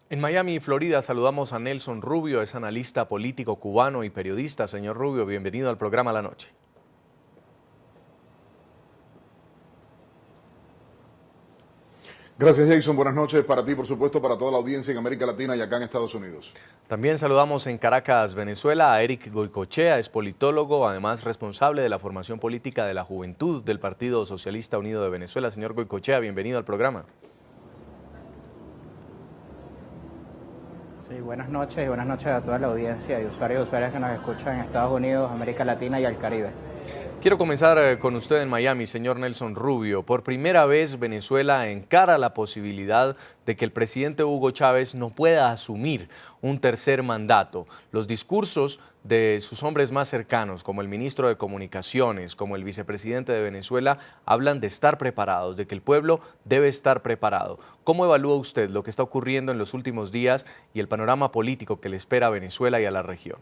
En Miami, Florida, saludamos a Nelson Rubio, es analista político cubano y periodista. Señor Rubio, bienvenido al programa La Noche. Gracias, Jason. Buenas noches para ti, por supuesto, para toda la audiencia en América Latina y acá en Estados Unidos. También saludamos en Caracas, Venezuela, a Eric Goicoechea, es politólogo, además responsable de la formación política de la juventud del Partido Socialista Unido de Venezuela. Señor Goicoechea, bienvenido al programa. Sí, buenas noches y buenas noches a toda la audiencia y usuarios y usuarias que nos escuchan en Estados Unidos, América Latina y el Caribe. Quiero comenzar con usted en Miami, señor Nelson Rubio. Por primera vez, Venezuela encara la posibilidad de que el presidente Hugo Chávez no pueda asumir un tercer mandato. Los discursos de sus hombres más cercanos, como el ministro de Comunicaciones, como el vicepresidente de Venezuela, hablan de estar preparados, de que el pueblo debe estar preparado. ¿Cómo evalúa usted lo que está ocurriendo en los últimos días y el panorama político que le espera a Venezuela y a la región?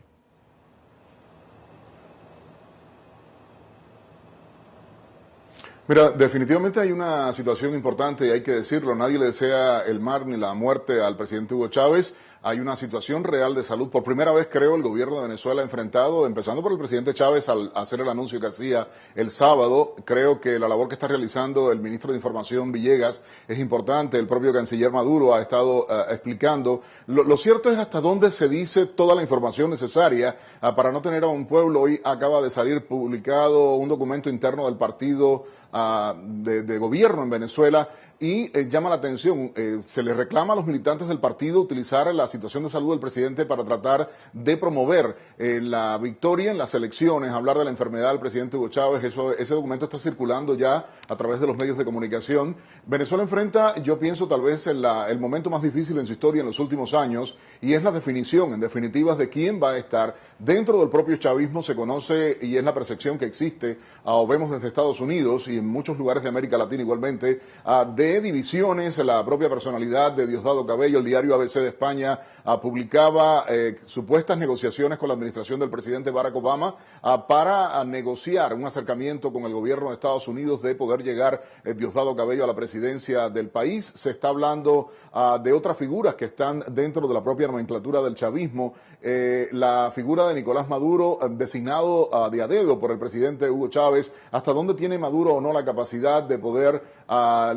Mira, definitivamente hay una situación importante y hay que decirlo, nadie le desea el mal ni la muerte al presidente Hugo Chávez. Hay una situación real de salud. Por primera vez, creo, el gobierno de Venezuela ha enfrentado, empezando por el presidente Chávez al hacer el anuncio que hacía el sábado. Creo que la labor que está realizando el ministro de Información Villegas es importante. El propio canciller Maduro ha estado explicando. Lo cierto es hasta dónde se dice toda la información necesaria para no tener a un pueblo. Hoy acaba de salir publicado un documento interno del partido de gobierno en Venezuela y llama la atención, se le reclama a los militantes del partido utilizar la situación de salud del presidente para tratar de promover la victoria en las elecciones, hablar de la enfermedad del presidente Hugo Chávez. Ese documento está circulando ya a través de los medios de comunicación. Venezuela enfrenta, yo pienso, tal vez el momento más difícil en su historia en los últimos años, y es la definición, en definitivas, de quién va a estar dentro del propio chavismo. Se conoce, y es la percepción que existe, o vemos desde Estados Unidos y en muchos lugares de América Latina igualmente, de divisiones. La propia personalidad de Diosdado Cabello, el diario ABC de España, publicaba supuestas negociaciones con la administración del presidente Barack Obama para negociar un acercamiento con el gobierno de Estados Unidos de poder llegar Diosdado Cabello a la presidencia del país. Se está hablando de otras figuras que están dentro de la propia nomenclatura del chavismo. La figura de Nicolás Maduro, designado de a dedo por el presidente Hugo Chávez. ¿Hasta dónde tiene Maduro o no la capacidad de poder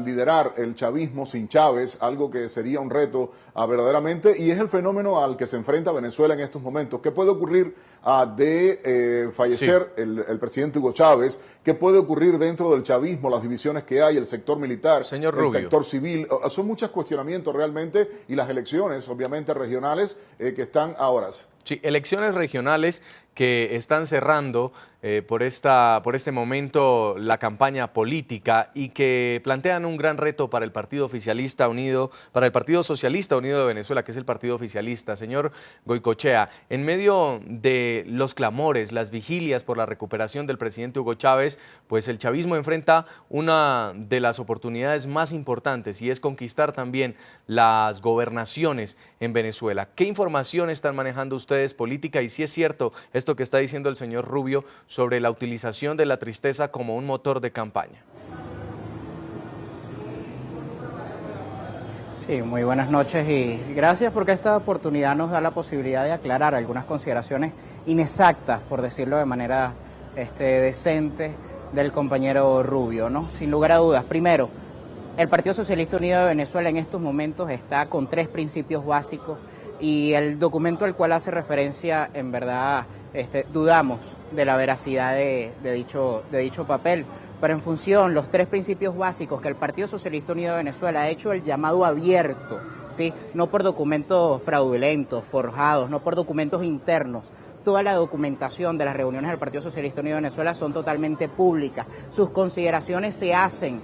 liderar el chavismo sin Chávez? Algo que sería un reto verdaderamente, y es el fenómeno al que se enfrenta Venezuela en estos momentos. ¿Qué puede ocurrir de fallecer el presidente Hugo Chávez? ¿Qué puede ocurrir dentro del chavismo? Las divisiones que hay, el sector militar, Señor el Rubio. sector civil. Son muchos cuestionamientos realmente, y las elecciones, obviamente, regionales que están a horas. Sí, elecciones regionales que están cerrando por este momento la campaña política y que plantean un gran reto para el Partido Oficialista Unido, para el Partido Socialista Unido de Venezuela, que es el partido oficialista. Señor Goicoechea, en medio de los clamores, las vigilias por la recuperación del presidente Hugo Chávez, pues el chavismo enfrenta una de las oportunidades más importantes, y es conquistar también las gobernaciones en Venezuela. ¿Qué información están manejando ustedes política? Y si es cierto esto que está diciendo el señor Rubio sobre la utilización de la tristeza como un motor de campaña. Sí, muy buenas noches y gracias porque esta oportunidad nos da la posibilidad de aclarar algunas consideraciones inexactas, por decirlo de manera decente, del compañero Rubio, ¿no? Sin lugar a dudas. Primero, el Partido Socialista Unido de Venezuela en estos momentos está con 3 principios básicos, y el documento al cual hace referencia, en verdad, dudamos de la veracidad de dicho papel. Pero en función, los 3 principios básicos que el Partido Socialista Unido de Venezuela ha hecho el llamado abierto, ¿sí? No por documentos fraudulentos, forjados, no por documentos internos. Toda la documentación de las reuniones del Partido Socialista Unido de Venezuela son totalmente públicas. Sus consideraciones se hacen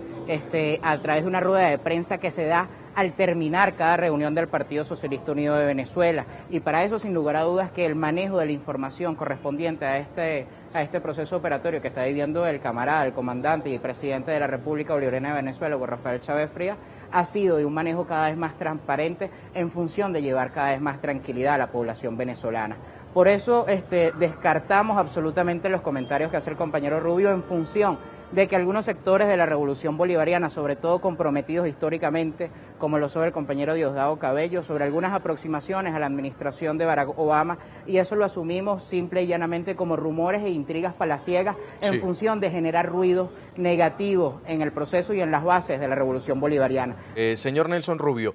a través de una rueda de prensa que se da al terminar cada reunión del Partido Socialista Unido de Venezuela. Y para eso, sin lugar a dudas, que el manejo de la información correspondiente a este proceso operatorio que está viviendo el camarada, el comandante y el presidente de la República Bolivariana de Venezuela, Hugo Rafael Chávez Frías, ha sido de un manejo cada vez más transparente en función de llevar cada vez más tranquilidad a la población venezolana. Por eso descartamos absolutamente los comentarios que hace el compañero Rubio en función de que algunos sectores de la revolución bolivariana, sobre todo comprometidos históricamente, como lo son el compañero Diosdado Cabello, sobre algunas aproximaciones a la administración de Barack Obama, y eso lo asumimos simple y llanamente como rumores e intrigas palaciegas en función de generar ruidos negativos en el proceso y en las bases de la revolución bolivariana. Señor Nelson Rubio,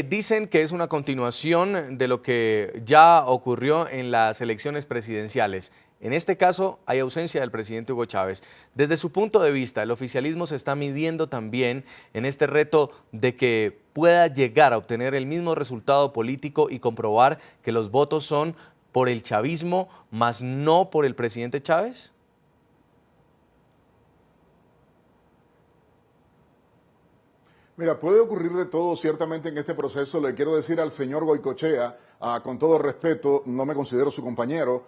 dicen que es una continuación de lo que ya ocurrió en las elecciones presidenciales. En este caso hay ausencia del presidente Hugo Chávez. Desde su punto de vista, el oficialismo se está midiendo también en este reto de que pueda llegar a obtener el mismo resultado político y comprobar que los votos son por el chavismo, más no por el presidente Chávez. Mira, puede ocurrir de todo ciertamente en este proceso. Le quiero decir al señor Goicoechea, con todo respeto, no me considero su compañero,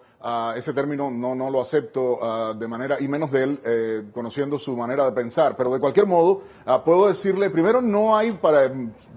ese término no lo acepto de manera, y menos de él, conociendo su manera de pensar. Pero de cualquier modo, puedo decirle, primero, no hay para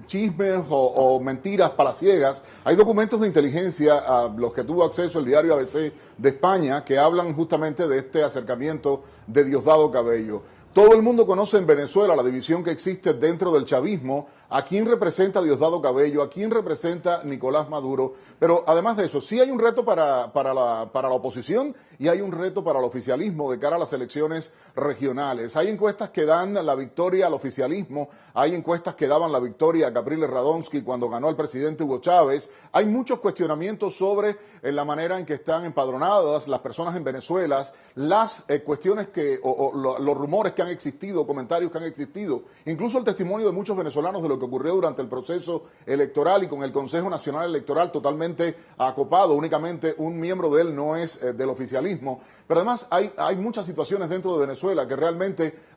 chismes o mentiras palaciegas. Hay documentos de inteligencia a los que tuvo acceso el diario ABC de España que hablan justamente de este acercamiento de Diosdado Cabello. Todo el mundo conoce en Venezuela la división que existe dentro del chavismo, a quién representa Diosdado Cabello, a quién representa Nicolás Maduro, pero además de eso, sí hay un reto para la oposición y hay un reto para el oficialismo de cara a las elecciones regionales. Hay encuestas que dan la victoria al oficialismo, hay encuestas que daban la victoria a Capriles Radonsky cuando ganó el presidente Hugo Chávez. Hay muchos cuestionamientos sobre la manera en que están empadronadas las personas en Venezuela, las cuestiones los rumores que han existido, comentarios que han existido, incluso el testimonio de muchos venezolanos de lo que ocurrió durante el proceso electoral y con el Consejo Nacional Electoral totalmente acopado, únicamente un miembro de él no es del oficialismo. Pero además hay muchas situaciones dentro de Venezuela que realmente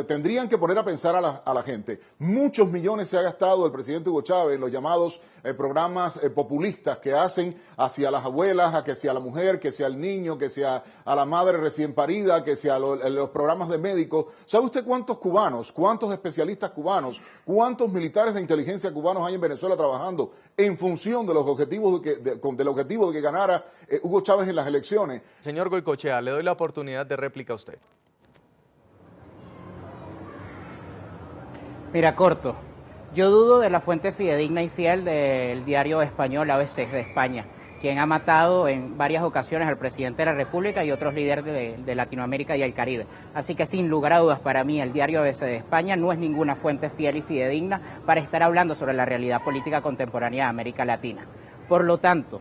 tendrían que poner a pensar a la gente. Muchos millones se ha gastado el presidente Hugo Chávez en los llamados programas populistas que hacen hacia las abuelas, que sea la mujer, que sea el niño, que sea a la madre recién parida, que sea los programas de médicos. ¿Sabe usted cuántos cubanos, cuántos especialistas cubanos, cuántos militares de inteligencia cubanos hay en Venezuela trabajando en función de los objetivos del objetivo de que ganara Hugo Chávez en las elecciones? Señor Goicoechea, le doy la oportunidad de réplica a usted. Mira, corto. Yo dudo de la fuente fidedigna y fiel del diario español ABC de España, quien ha matado en varias ocasiones al presidente de la República y otros líderes de Latinoamérica y el Caribe. Así que sin lugar a dudas, para mí el diario ABC de España no es ninguna fuente fiel y fidedigna para estar hablando sobre la realidad política contemporánea de América Latina. Por lo tanto,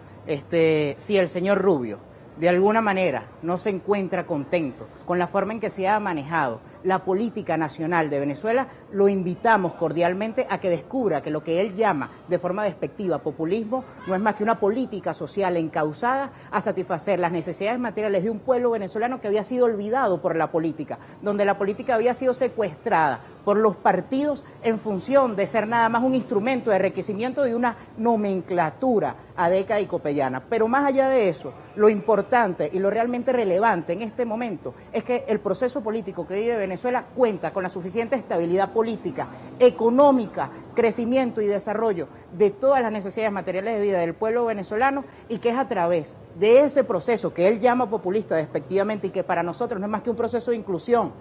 si el señor Rubio de alguna manera no se encuentra contento con la forma en que se ha manejado la política nacional de Venezuela, lo invitamos cordialmente a que descubra que lo que él llama de forma despectiva populismo no es más que una política social encauzada a satisfacer las necesidades materiales de un pueblo venezolano que había sido olvidado por la política, donde la política había sido secuestrada por los partidos en función de ser nada más un instrumento de enriquecimiento de una nomenclatura adeca y copellana. Pero más allá de eso, lo importante y lo realmente relevante en este momento es que el proceso político que vive Venezuela cuenta con la suficiente estabilidad política, económica, crecimiento y desarrollo de todas las necesidades materiales de vida del pueblo venezolano, y que es a través de ese proceso que él llama populista despectivamente y que para nosotros no es más que un proceso de inclusión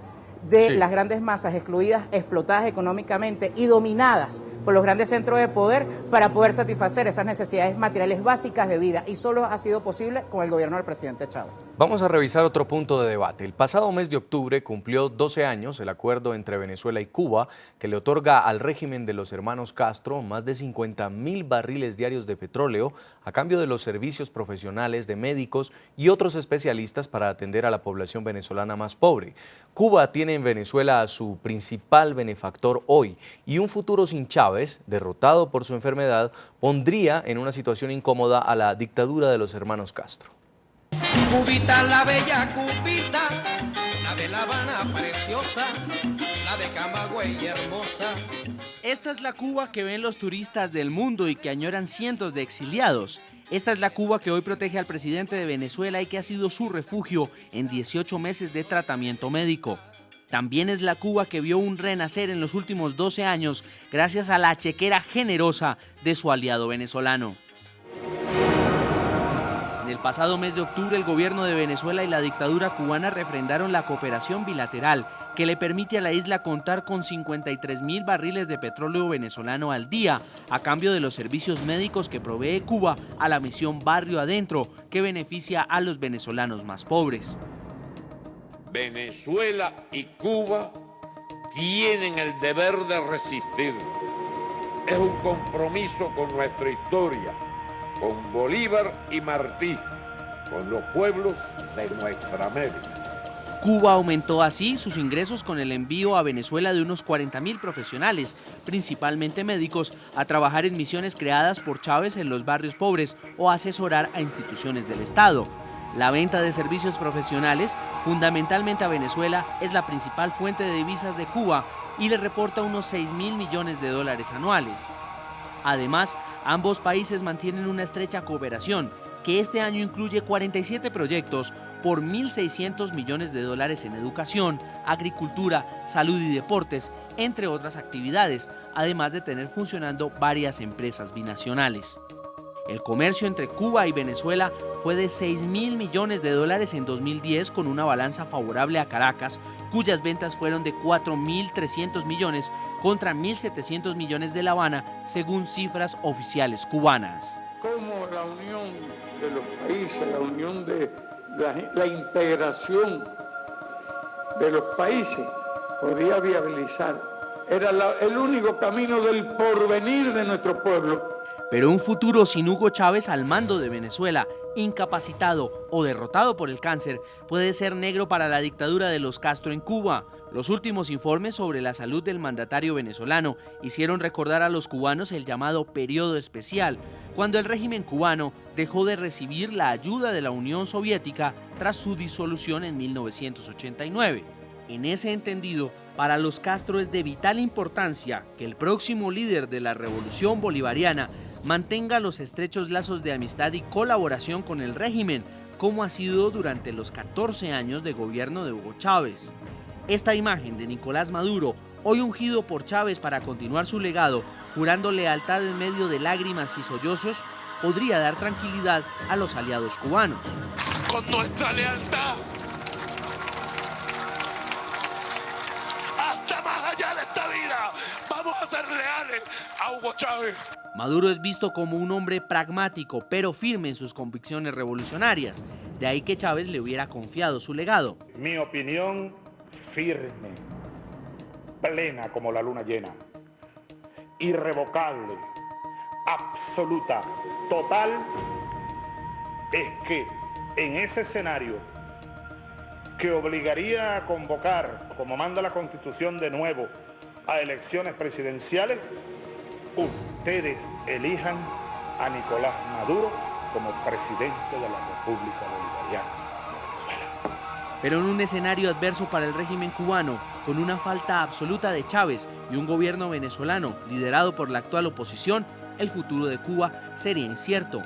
de las grandes masas excluidas, explotadas económicamente y dominadas por los grandes centros de poder para poder satisfacer esas necesidades materiales básicas de vida, y solo ha sido posible con el gobierno del presidente Chávez. Vamos a revisar otro punto de debate. El pasado mes de octubre cumplió 12 años el acuerdo entre Venezuela y Cuba que le otorga al régimen de los hermanos Castro más de 50.000 barriles diarios de petróleo a cambio de los servicios profesionales de médicos y otros especialistas para atender a la población venezolana más pobre. Cuba tiene en Venezuela a su principal benefactor hoy, y un futuro sin Chávez, derrotado por su enfermedad, pondría en una situación incómoda a la dictadura de los hermanos Castro. Cubita, la bella Cubita, la de La Habana preciosa, la de Camagüey hermosa. Esta es la Cuba que ven los turistas del mundo y que añoran cientos de exiliados. Esta es la Cuba que hoy protege al presidente de Venezuela y que ha sido su refugio en 18 meses de tratamiento médico. También es la Cuba que vio un renacer en los últimos 12 años gracias a la chequera generosa de su aliado venezolano. En el pasado mes de octubre, el gobierno de Venezuela y la dictadura cubana refrendaron la cooperación bilateral que le permite a la isla contar con 53.000 barriles de petróleo venezolano al día, a cambio de los servicios médicos que provee Cuba a la misión Barrio Adentro, que beneficia a los venezolanos más pobres. Venezuela y Cuba tienen el deber de resistir. Es un compromiso con nuestra historia, con Bolívar y Martí, con los pueblos de nuestra América. Cuba aumentó así sus ingresos con el envío a Venezuela de unos 40.000 profesionales, principalmente médicos, a trabajar en misiones creadas por Chávez en los barrios pobres o asesorar a instituciones del Estado. La venta de servicios profesionales, fundamentalmente a Venezuela, es la principal fuente de divisas de Cuba y le reporta unos 6.000 millones de dólares anuales. Además, ambos países mantienen una estrecha cooperación, que este año incluye 47 proyectos por 1.600 millones de dólares en educación, agricultura, salud y deportes, entre otras actividades, además de tener funcionando varias empresas binacionales. El comercio entre Cuba y Venezuela fue de 6.000 millones de dólares en 2010, con una balanza favorable a Caracas, cuyas ventas fueron de 4.300 millones contra 1.700 millones de La Habana, según cifras oficiales cubanas. Como la unión de los países, la unión de la integración de los países podía viabilizar, era el único camino del porvenir de nuestro pueblo. Pero un futuro sin Hugo Chávez al mando de Venezuela, incapacitado o derrotado por el cáncer, puede ser negro para la dictadura de los Castro en Cuba. Los últimos informes sobre la salud del mandatario venezolano hicieron recordar a los cubanos el llamado periodo especial, cuando el régimen cubano dejó de recibir la ayuda de la Unión Soviética tras su disolución en 1989. En ese entendido, para los Castro es de vital importancia que el próximo líder de la revolución bolivariana mantenga los estrechos lazos de amistad y colaboración con el régimen, como ha sido durante los 14 años de gobierno de Hugo Chávez. Esta imagen de Nicolás Maduro, hoy ungido por Chávez para continuar su legado, jurando lealtad en medio de lágrimas y sollozos, podría dar tranquilidad a los aliados cubanos. Con nuestra lealtad, hasta más allá de esta vida, vamos a ser leales a Hugo Chávez. Maduro es visto como un hombre pragmático, pero firme en sus convicciones revolucionarias. De ahí que Chávez le hubiera confiado su legado. Mi opinión firme, plena como la luna llena, irrevocable, absoluta, total, es que en ese escenario que obligaría a convocar, como manda la Constitución de nuevo, a elecciones presidenciales, ustedes elijan a Nicolás Maduro como presidente de la República Bolivariana de Venezuela. Pero en un escenario adverso para el régimen cubano, con una falta absoluta de Chávez y un gobierno venezolano liderado por la actual oposición, el futuro de Cuba sería incierto.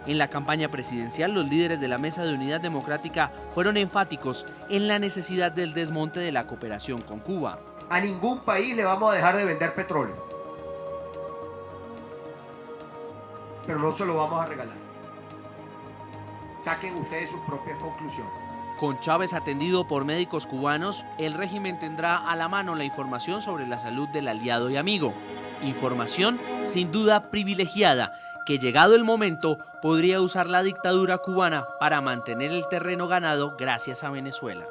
En la campaña presidencial, los líderes de la Mesa de Unidad Democrática fueron enfáticos en la necesidad del desmonte de la cooperación con Cuba. A ningún país le vamos a dejar de vender petróleo, pero no se lo vamos a regalar. Saquen ustedes sus propias conclusiones. Con Chávez atendido por médicos cubanos, el régimen tendrá a la mano la información sobre la salud del aliado y amigo. Información sin duda privilegiada, que llegado el momento podría usar la dictadura cubana para mantener el terreno ganado gracias a Venezuela.